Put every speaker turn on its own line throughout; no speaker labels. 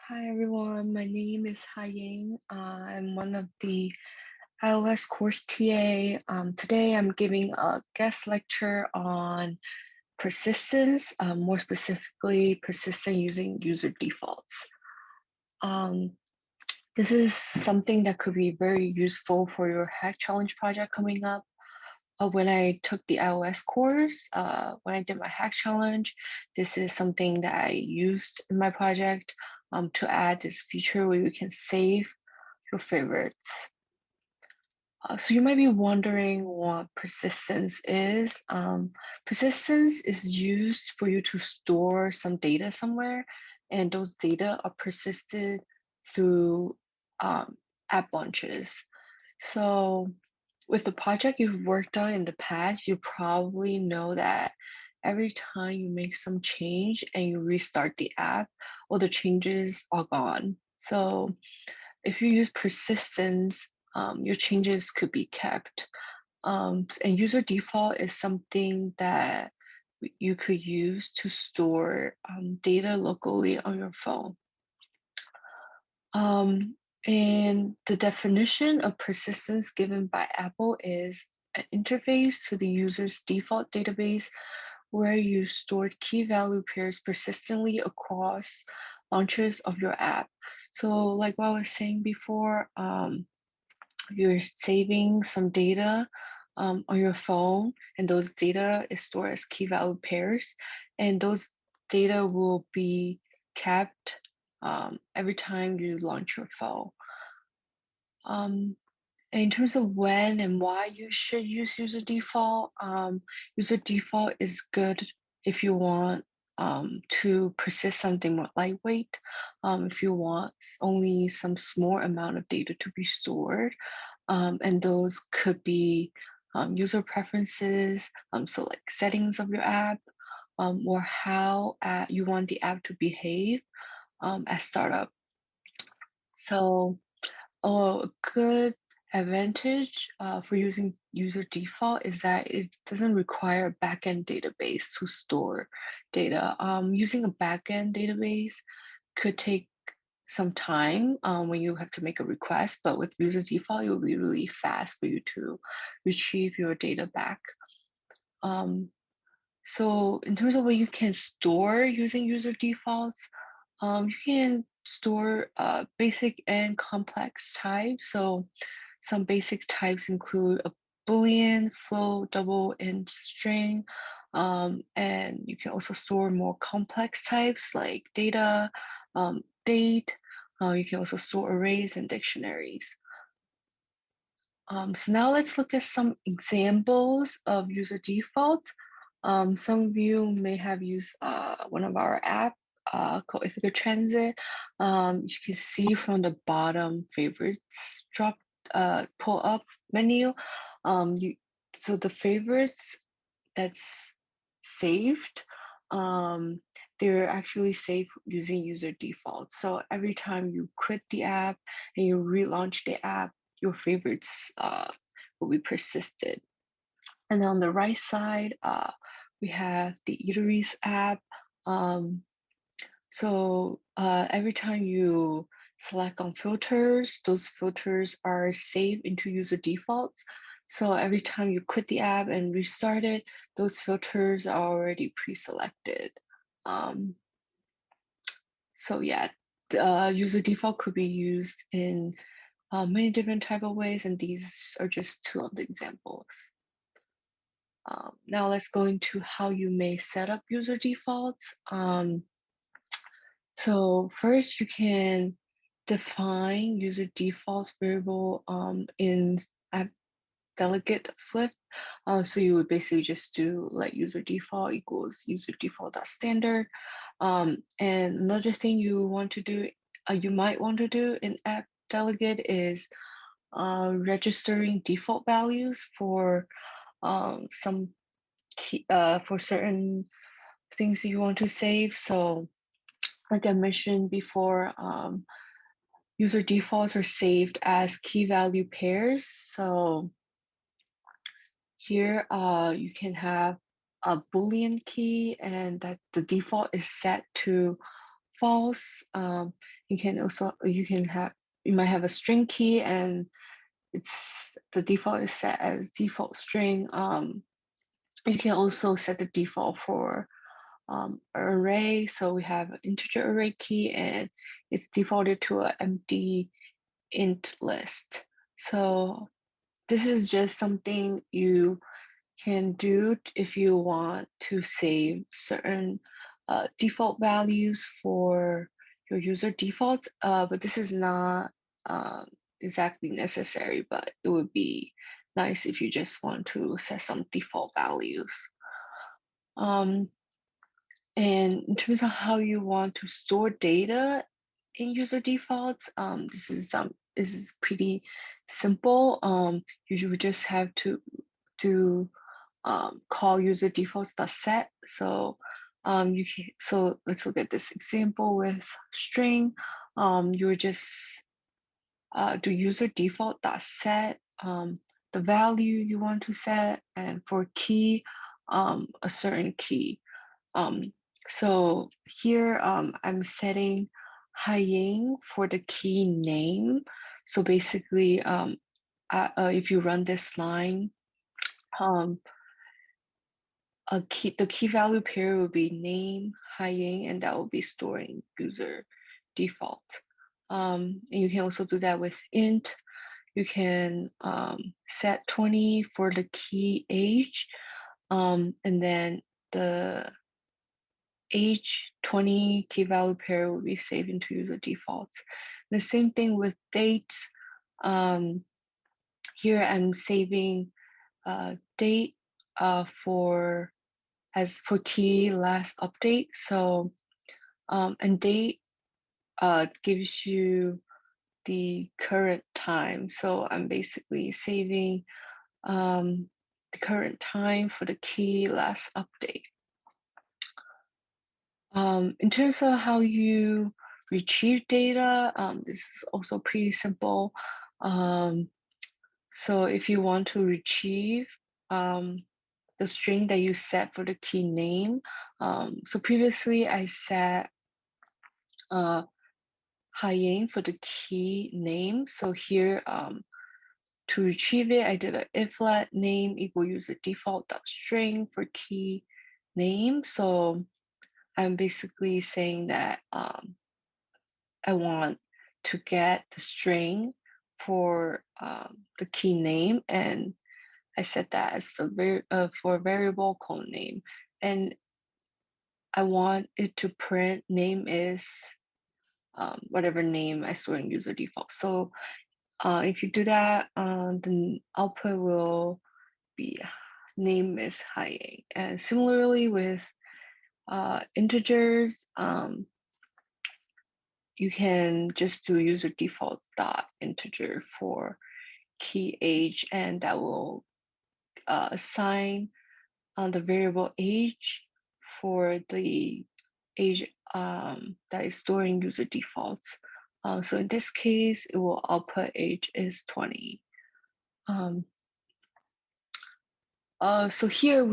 Hi everyone, my name is Haiying. I'm one of the iOS course TA. Today I'm giving a guest lecture on persistence, more specifically persistent using user defaults. Um, this is something that could be very useful for your hack challenge project coming up. When I took the iOS course, when I did my hack challenge, this is something that I used in my project to add this feature where you can save your favorites. So you might be wondering what persistence is. Persistence is used for you to store some data somewhere, and those data are persisted through app launches. So with the project you've worked on in the past, you probably know that every time you make some change and you restart the app, all the changes are gone. So if you use persistence, your changes could be kept. And user default is something that you could use to store data locally on your phone. And the definition of persistence given by Apple is an interface to the user's default database where you stored key value pairs persistently across launchers of your app. So, like what I was saying before, you're saving some data on your phone, and those data is stored as key value pairs, and those data will be kept every time you launch your phone. And in terms of when and why you should use user default is good if you want to persist something more lightweight, if you want only some small amount of data to be stored, and those could be user preferences, so like settings of your app, or how you want the app to behave at startup. So a good advantage for using user default is that it doesn't require a backend database to store data. Using a backend database could take some time when you have to make a request, but with user default, it will be really fast for you to retrieve your data back. So in terms of what you can store using user defaults, you can store basic and complex types. So some basic types include a Boolean, float, double, and string. And you can also store more complex types like data, date. You can also store arrays and dictionaries. So now let's look at some examples of user default. Some of you may have used one of our app called Ithaca Transit. You can see from the bottom favorites pull up menu. So the favorites that's saved, um, they're actually saved using user default. So every time you quit the app and you relaunch the app, your favorites will be persisted. And on the right side, we have the Eateries app. So every time you select on filters, those filters are saved into user defaults. So every time you quit the app and restart it, those filters are already pre-selected. Um, so yeah, the user default could be used in many different type of ways, and these are just two of the examples. Now let's go into how you may set up user defaults. So first you can define user defaults variable in app delegate Swift. So you would basically just do like user default equals user default.standard. And another thing you might want to do in app delegate is registering default values for some for certain things you want to save. So like I mentioned before, user defaults are saved as key value pairs. So here you can have a Boolean key and that the default is set to false. You might have a string key and the default is set as default string. You can also set the default for array. So we have an integer array key and it's defaulted to an empty int list. So this is just something you can do if you want to save certain default values for your user defaults, but this is not exactly necessary, but it would be nice if you just want to set some default values. Um, and in terms of how you want to store data in user defaults, this is pretty simple. You would just have to do call user defaults.set. So so let's look at this example with string. You would just do user default.set the value you want to set, and for key, a certain key. So here I'm setting Haiying for the key name. So basically, if you run this line, um, the key value pair will be name, Haiying, and that will be storing user default. And you can also do that with int. You can set 20 for the key age, and then the age 20 key value pair will be saved into user defaults. The same thing with dates. Here I'm saving date for key last update. So and date gives you the current time. So I'm basically saving the current time for the key last update. In terms of how you retrieve data, this is also pretty simple. So if you want to retrieve the string that you set for the key name, so previously I set Haiying for the key name. So here, to retrieve it, I did a if let name equal user default dot string for key name. So I'm basically saying that I want to get the string for the key name, and I set that as for variable code name, and I want it to print name is whatever name I store in user default. So if you do that, the output will be name is Haiying. And similarly with integers, you can just do user default dot integer for key age, and that will assign the variable age for the age that is storing user defaults. So in this case, it will output age is 20. So here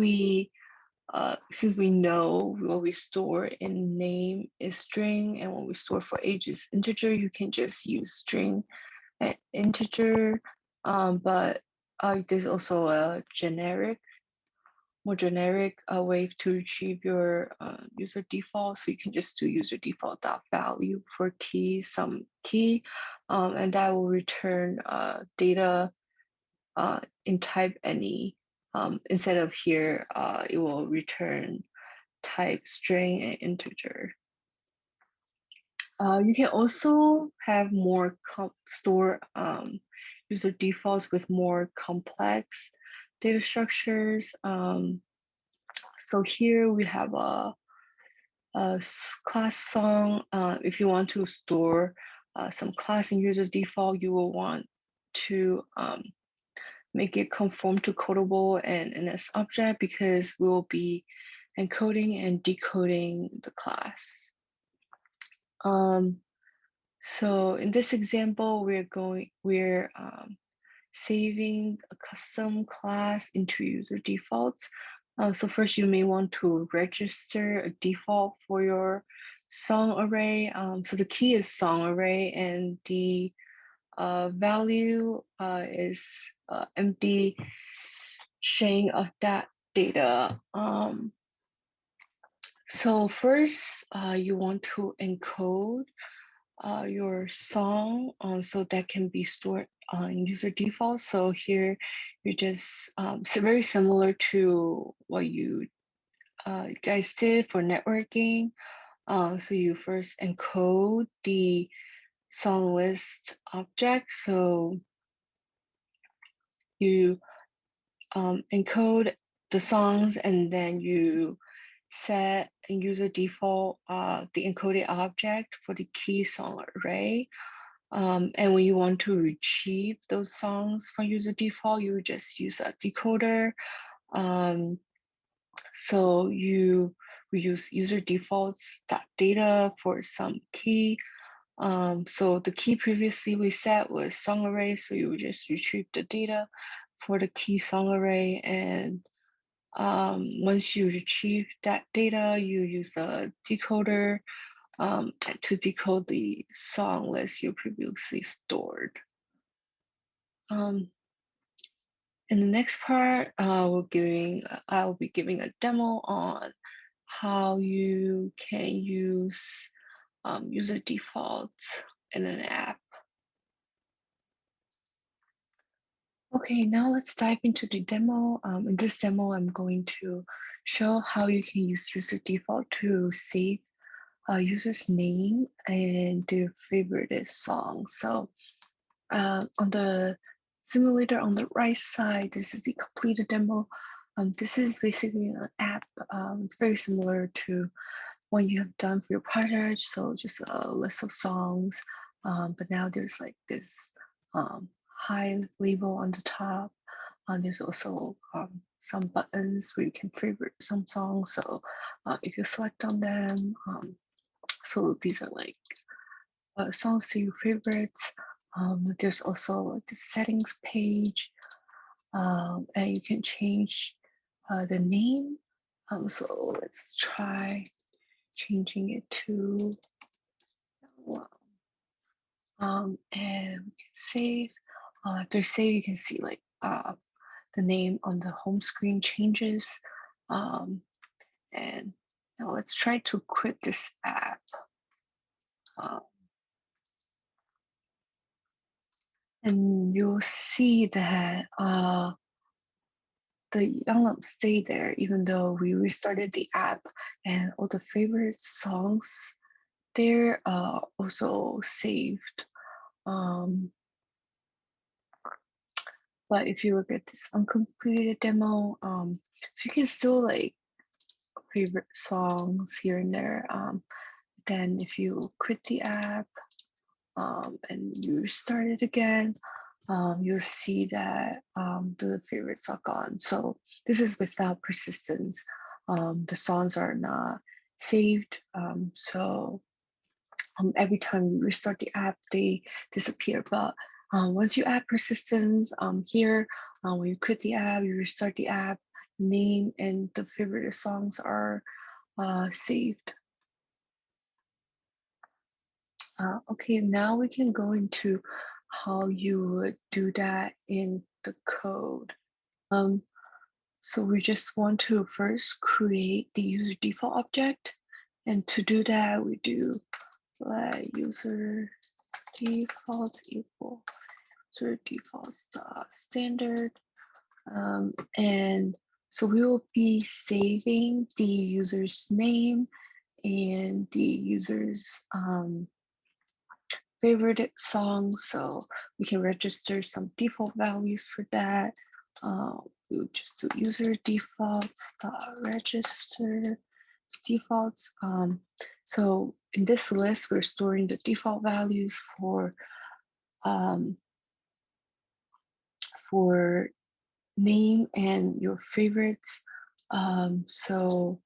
since we know what we store in name is string and what we store for age is integer, you can just use string and integer. But there's also a more generic way to retrieve your user default. So you can just do user default dot value for some key, and that will return data in type any. Instead of here, it will return type string and integer. You can also have more store user defaults with more complex data structures. So here we have a class song. If you want to store some class in user default, you will want to make it conform to codable and NS object, because we will be encoding and decoding the class. So in this example, we're saving a custom class into user defaults. So first, you may want to register a default for your song array. So the key is song array, and the value is empty string of that data. So first, you want to encode your song so that can be stored in user default. So here you just so very similar to what you guys did for networking. So you first encode the song list object. So you encode the songs, and then you set a user default the encoded object for the key song array. And when you want to retrieve those songs from user default, you just use a decoder. So we use user defaults data for some key. So the key previously we set was song array, so you would just retrieve the data for the key song array, and once you retrieve that data, you use the decoder to decode the song list you previously stored. In the next part, I'll be giving a demo on how you can use user defaults in an app. Okay, now let's dive into the demo. In this demo, I'm going to show how you can use user default to save a user's name and their favorite song. So on the simulator on the right side, this is the completed demo. This is basically an app. It's very similar to what you have done for your project. So just a list of songs, but now there's like this high label on the top. There's also some buttons where you can favorite some songs. So if you select on them, so these are like songs to your favorites. There's also like the settings page, and you can change the name. So let's try changing it to and we can save. After save, you can see like the name on the home screen changes. And now let's try to quit this app. And you'll see that the alarm stayed there even though we restarted the app, and all the favorite songs there also saved. But if you look at this uncompleted demo, so you can still like favorite songs here and there. Then if you quit the app and you restart it again, you'll see that the favorites are gone. So this is without persistence. The songs are not saved. So every time you restart the app, they disappear. But once you add persistence here, when you quit the app, you restart the app, name and the favorite songs are saved. Okay, now we can go into how you would do that in the code. So we just want to first create the user default object. And to do that, we do let user default equal user default standard. And so we will be saving the user's name and the user's favorite song, so we can register some default values for that. We'll just do user defaults register defaults. So in this list, we're storing the default values for name and your favorites. So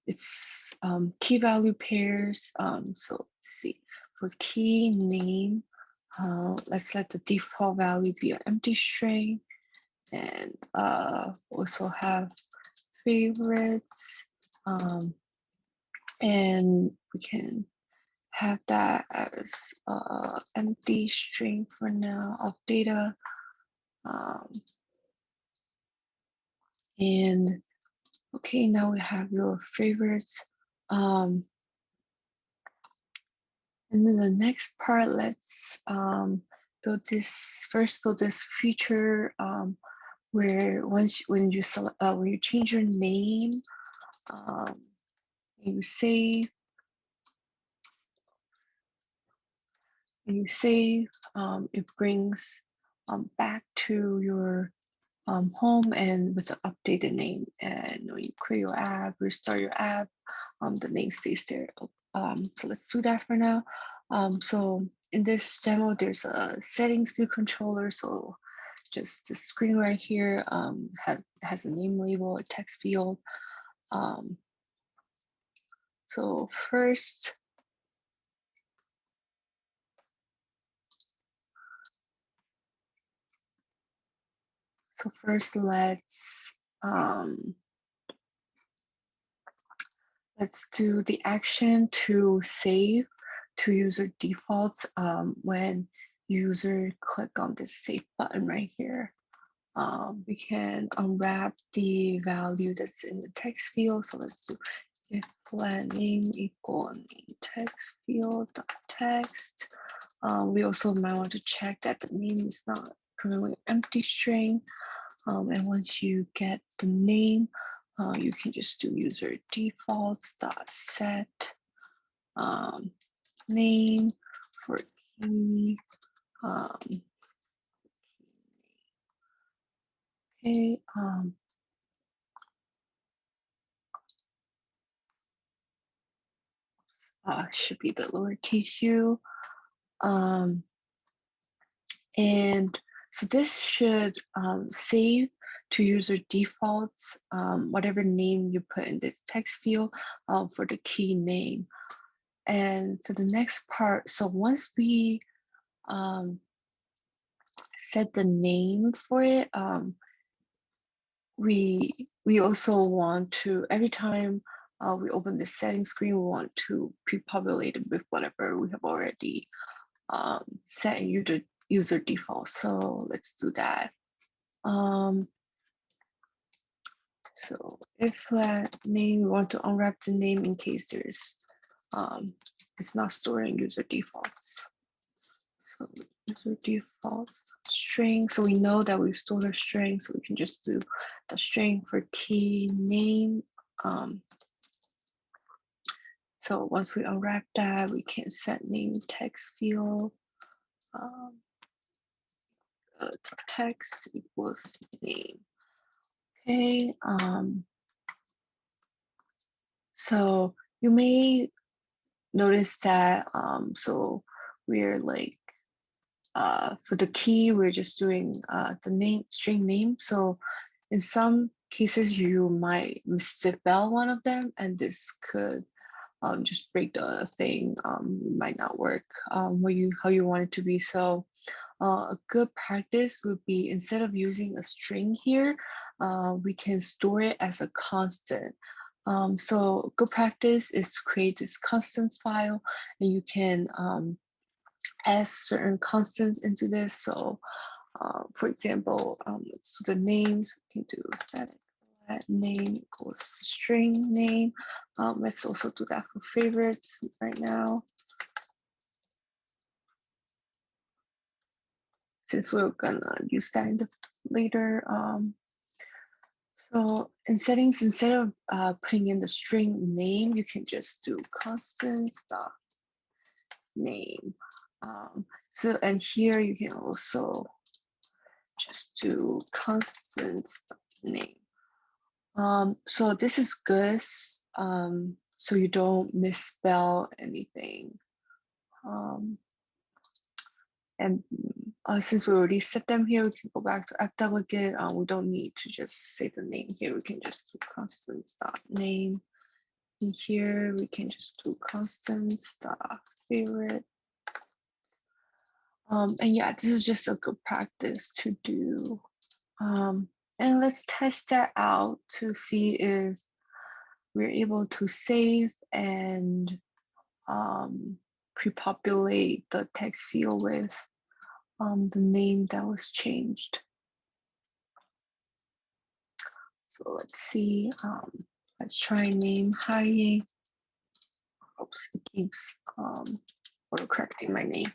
it's key value pairs. So let's see, for key name, let's let the default value be an empty string, and also have favorites, and we can have that as empty string for now of data. And okay, now we have your favorites. And then the next part, let's build this feature where when you change your name, you save, it brings back to your home and with an updated name. And when you create your app, restart your app, the name stays there. So let's do that for now. So in this demo, there's a settings view controller. So just the screen right here has a name label, a text field. So first, let's do the action to save to user defaults when user click on this save button right here. We can unwrap the value that's in the text field. So let's do if let name equal name text field dot text. We also might want to check that the name is not currently empty string. And once you get the name, you can just do user defaults dot set name for key. Okay. Should be the lowercase u. And so this should save to user defaults, whatever name you put in this text field for the key name. And for the next part, so once we set the name for it, we also want to, every time we open the settings screen, we want to pre-populate it with whatever we have already set in user default. So let's do that. So if that name, we want to unwrap the name in case there's it's not storing user defaults. So user defaults string. So we know that we've stored a string, so we can just do the string for key name. So once we unwrap that, we can set name text field. Text equals name. Okay. So you may notice that so we're like for the key, we're just doing the name string name. So in some cases, you might misspell one of them, and this could just break the thing. Might not work how you want it to be. So a good practice would be, instead of using a string here, we can store it as a constant. So good practice is to create this constant file, and you can add certain constants into this. So for example, let's do the names. We can do static name equals string name. Let's also do that for favorites right now, since we're gonna use that in the later. So in settings, instead of putting in the string name, you can just do constants dot name. So and here you can also just do constants dot name. So this is good, so you don't misspell anything. And since we already set them here, we can go back to app delegate. We don't need to just say the name here. We can just do constants dot name. In here, we can just do constants dot favorite. And yeah, this is just a good practice to do. And let's test that out to see if we're able to save and pre-populate the text field with the name that was changed. So let's see, let's try name Haiying. Oops, it keeps auto-correcting my name.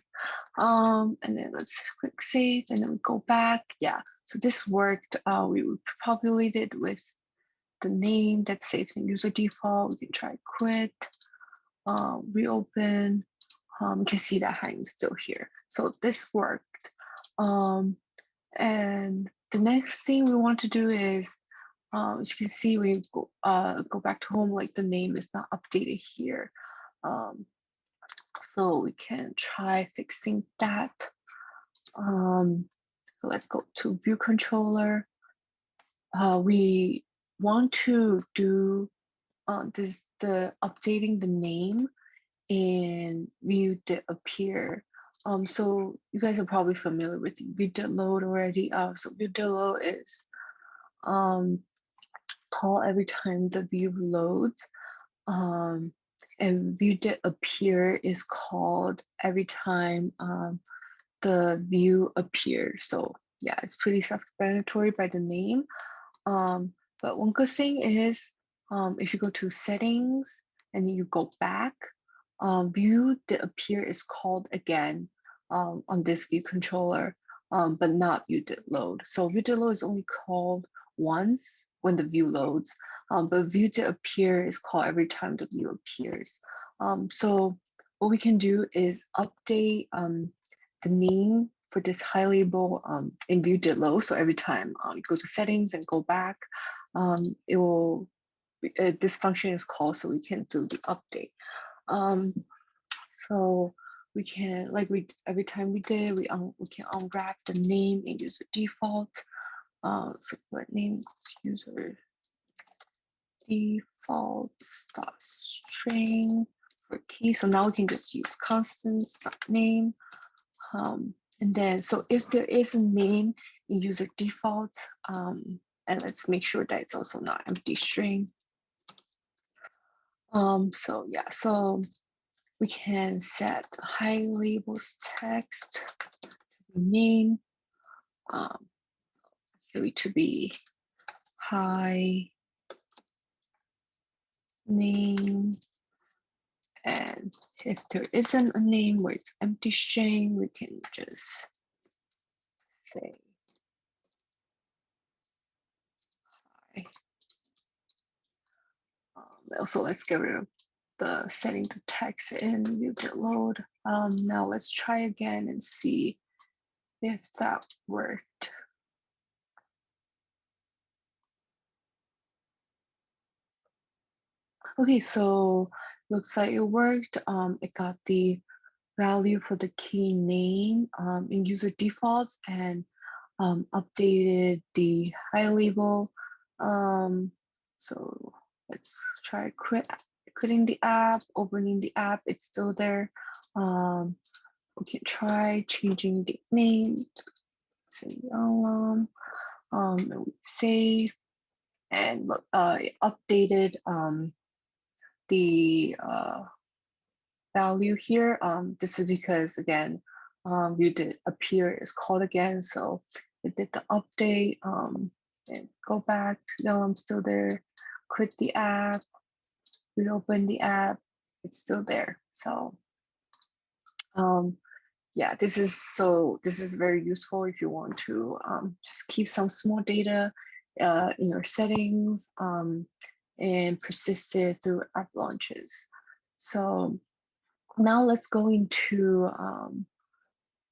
And then let's click save and then we go back. Yeah, so this worked. We populated with the name that's saved in user default. We can try quit, reopen. You can see that Haiying is still here. So this worked. And the next thing we want to do is, as you can see, we go back to home, like the name is not updated here. So we can try fixing that. So let's go to view controller. We want to do the updating the name in view did appear. So you guys are probably familiar with view did load already. So view did load is call every time the view loads. And view did appear is called every time the view appears. So yeah, it's pretty self-explanatory by the name. But one good thing is if you go to settings and you go back, view did appear is called again on this view controller, but not view did load. So view did load is only called once when the view loads, but view did appear is called every time the view appears. So what we can do is update the name for this high label in view did load. So every time you go to settings and go back, it will this function is called so we can do the update. So we can, like every time we did, we can unwrap the name in user default. So let name user default dot string for key. So now we can just use constants dot name. And then, so if there is a name in user default, and let's make sure that it's also not empty string. So yeah, so we can set high labels text name, actually to be high name. And if there isn't a name where it's empty string, we can just say hi. Also, let's get rid of the setting the text in view did load. Now let's try again and see if that worked. Okay, so looks like it worked. It got the value for the key name in user defaults and updated the high label. So let's try quitting the app, opening the app, it's still there. We can try changing the name to say and we save and look, it updated the value here. This is because again, view did appear is called again, so it did the update. And go back. No, I'm still there. Quit the app. Reopen the app. It's still there. So, yeah, this is very useful if you want to just keep some small data in your settings and persist it through app launches. So now let's go into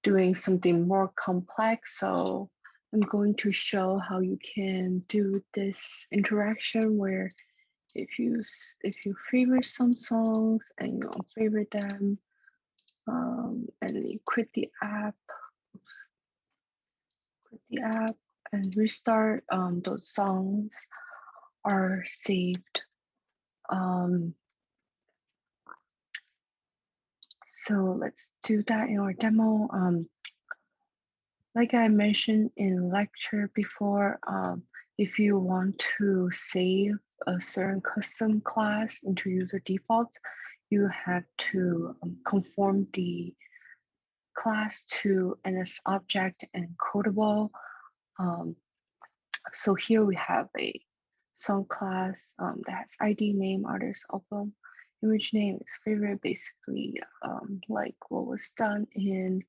doing something more complex. So I'm going to show how you can do this interaction where if you favorite some songs and you unfavorite them, and you quit the app, and restart, those songs are saved. So let's do that in our demo. Like I mentioned in lecture before, if you want to save a certain custom class into user defaults, you have to conform the class to NS object and codable. So here we have a song class that has ID, name, artist, album, image name is favorite, basically like what was done in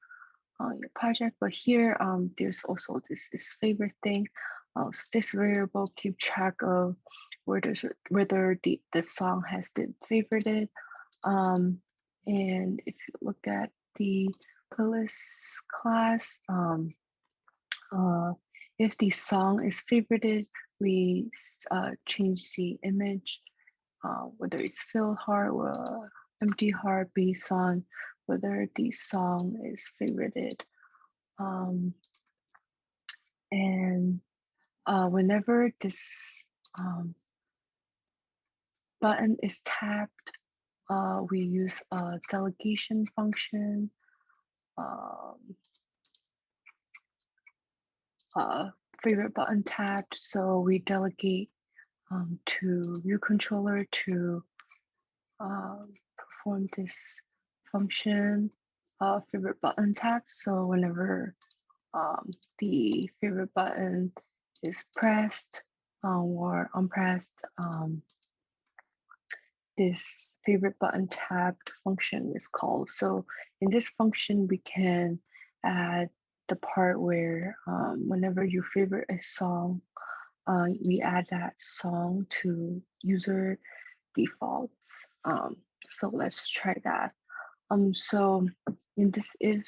your project. But here there's also this favorite thing. So this variable keep track of whether the song has been favorited. And if you look at the playlist class, if the song is favorited, we change the image, whether it's filled heart or empty heart, based on whether the song is favorited. And whenever this button is tapped, we use a delegation function. Favorite button tapped, so we delegate to view controller to perform this function, favorite button tap. So whenever the favorite button is pressed or unpressed, this favorite button tapped function is called. So in this function, we can add the part where whenever you favorite a song, we add that song to user defaults. So let's try that. So in this if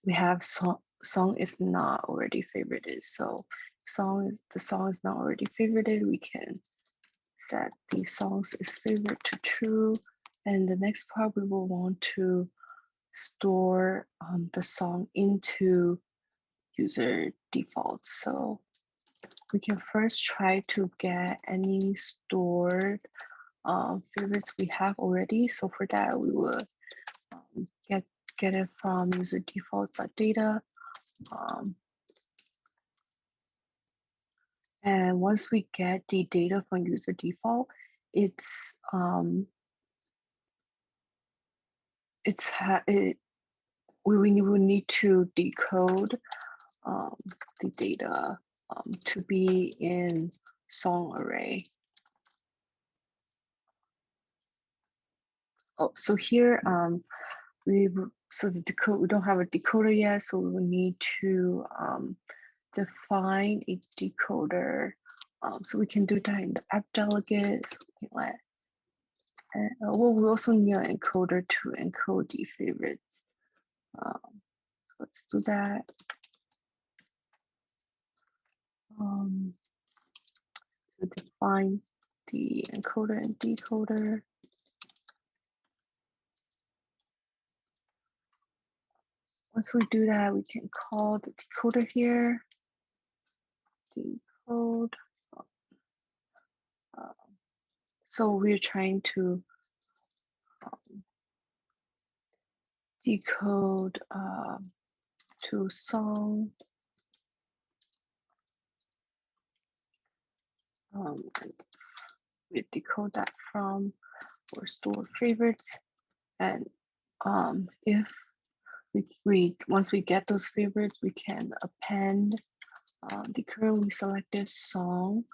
we have song is not already favorited. So the song is not already favorited, we can set the songs is favorite to true. And the next part, we will want to store the song into user defaults. So we can first try to get any stored favorites we have already. So for that, we will get it from user defaults.data. And once we get the data from user default, we will need to decode the data to be in song array. Oh, so here we don't have a decoder yet, so we will need to define a decoder. So we can do that in the app delegate. So we also need an encoder to encode the favorites. Let's do that. To define the encoder and decoder. Once we do that, we can call the decoder here. Decode. So we're trying to decode to song. We decode that from or store favorites, and if we once we get those favorites, we can append the currently selected song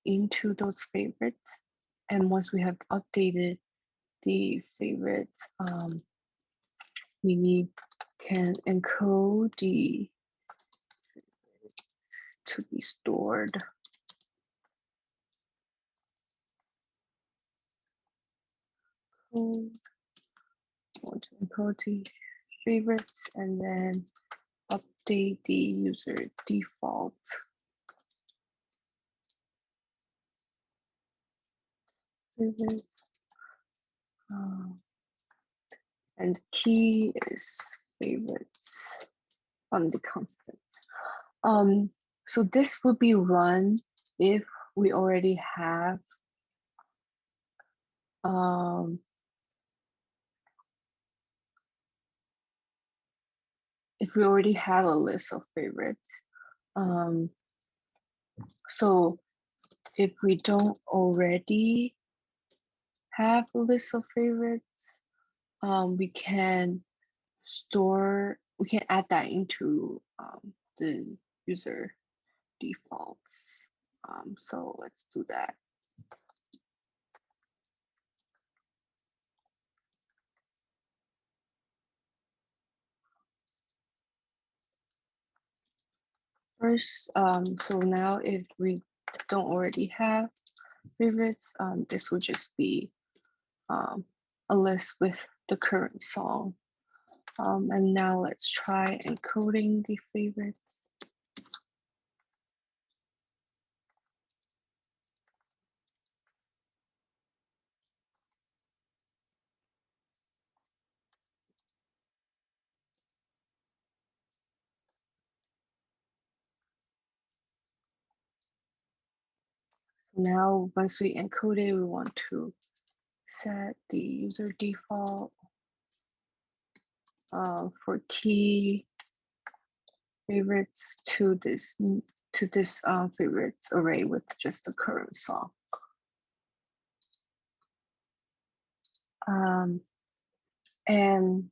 into those favorites. And once we have updated the favorites, we can encode the to be stored. Want to encode the favorites and then update the user default. Favorites. And the key is favorites on the constant. So this will be run if we already have a list of favorites. So if we don't already have a list of favorites, we can add that into the user defaults. So let's do that. First, so now if we don't already have favorites, this would just be a list with the current song. And now let's try encoding the favorites. So now once we encode it, we want to set the user default for key favorites to this favorites array with just the current song. And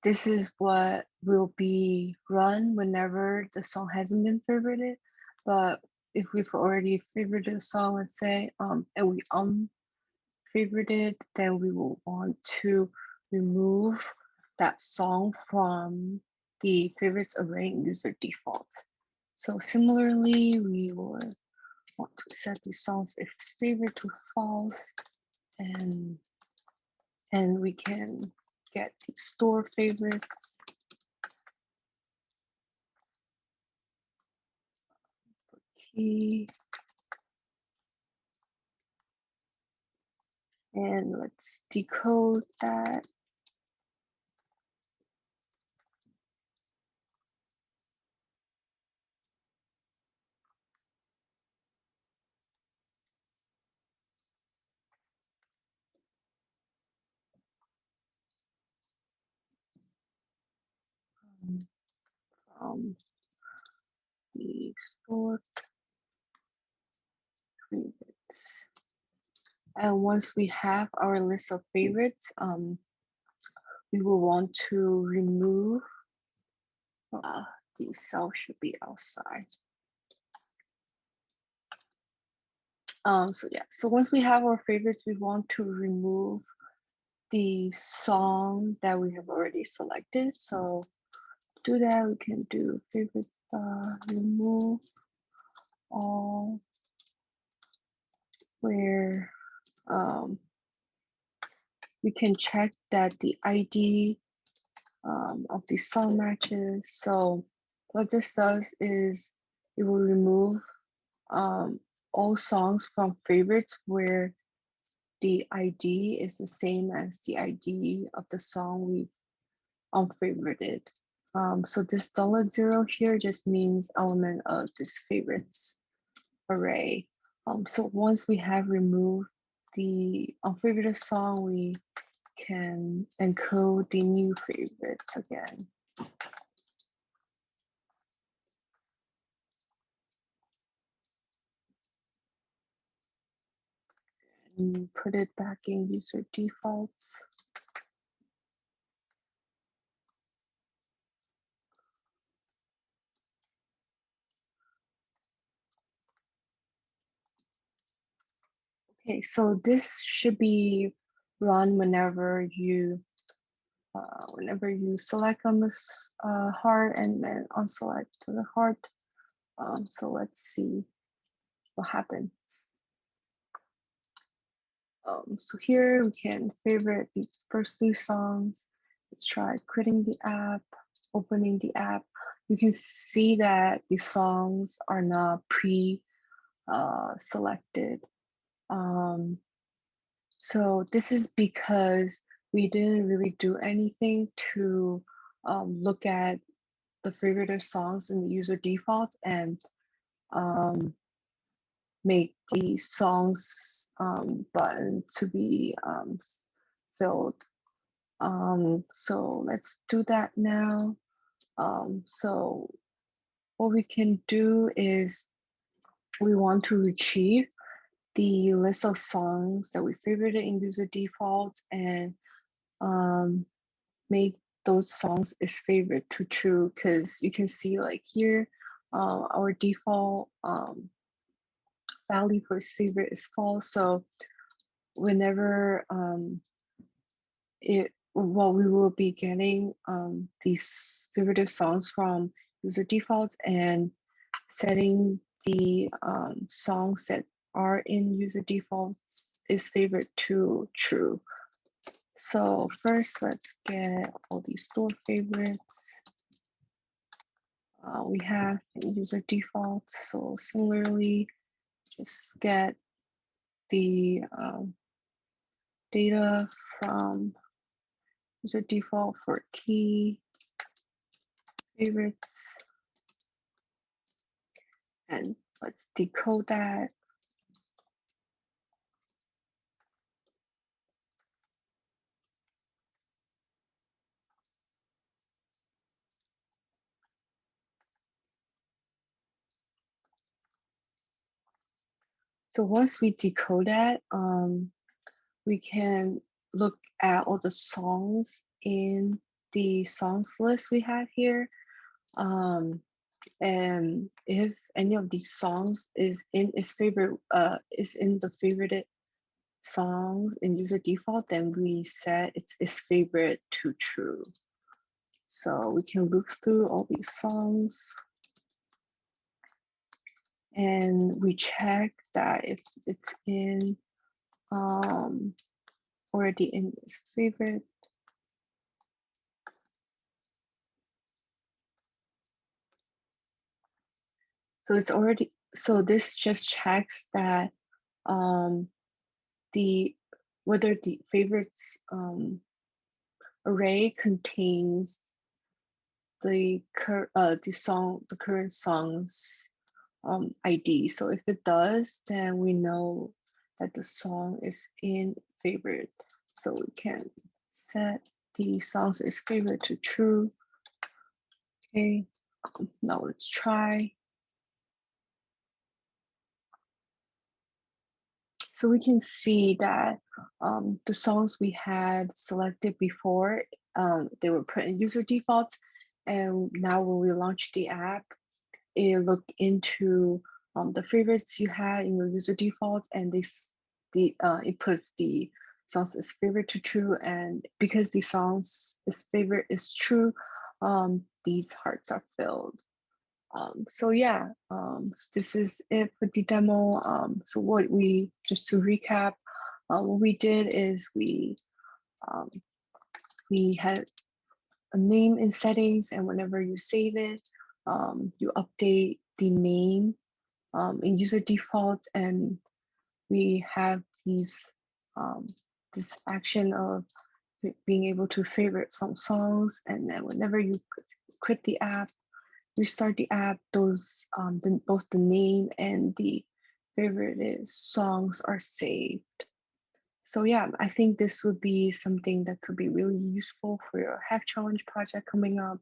this is what will be run whenever the song hasn't been favorited. But if we've already favorited a song, let's say, and we unfavorited, then we will want to remove that song from the favorites array in user default. So similarly, we will want to set the songs if favorite to false, and we can get the store favorites for key, and let's decode that. From the store favorites. And once we have our list of favorites, we will want to remove the cell should be outside. So yeah, so once we have our favorites, we want to remove the song that we have already selected. So to do that, we can do favorites remove all where we can check that the ID of the song matches. So what this does is it will remove all songs from favorites where the ID is the same as the ID of the song we've unfavorited. So this $0 here just means element of this favorites array. So once we have removed the unfavorited song, we can encode the new favorites again. And put it back in user defaults. Okay, so this should be run whenever you select on this heart and then unselect to the heart. So let's see what happens. So here we can favorite the first 3 songs. Let's try quitting the app, opening the app. You can see that the songs are not selected. So this is because we didn't really do anything to look at the favorited songs in the user default and make the songs button to be filled. So let's do that now. So what we can do is we want to retrieve the list of songs that we favorited in user defaults and um, make those songs is favorite to true, because you can see like here our default value for its favorite is false. So whenever we will be getting these favorite songs from user defaults and setting the songs that are in user defaults is favorite to true. So first, let's get all these store favorites. We have user defaults. So similarly, just get the data from user default for key favorites. And let's decode that. So once we decode that, we can look at all the songs in the songs list we have here. And if any of these songs is in its favorite, is in the favorited songs in user default, then we set its favorite to true. So we can loop through all these songs and we check that if it's in already in its favorite. So it's already, so this just checks that whether the favorites array contains the current song's ID. So if it does, then we know that the song is in favorite. So we can set the songs is favorite to true. Okay, now let's try. So we can see that the songs we had selected before, they were put in user defaults. And now when we launch the app, it looked into the favorites you had in your user defaults, and it puts the songs as favorite to true. And because the songs is favorite is true, these hearts are filled. So yeah, so this is it for the demo. So just to recap, what we did is um, we had a name in settings, and whenever you save it, you update the name in user defaults, and we have this action of being able to favorite some songs, and then whenever you quit the app, restart the app, both the name and the favorite songs are saved. So yeah, I think this would be something that could be really useful for your hack challenge project coming up.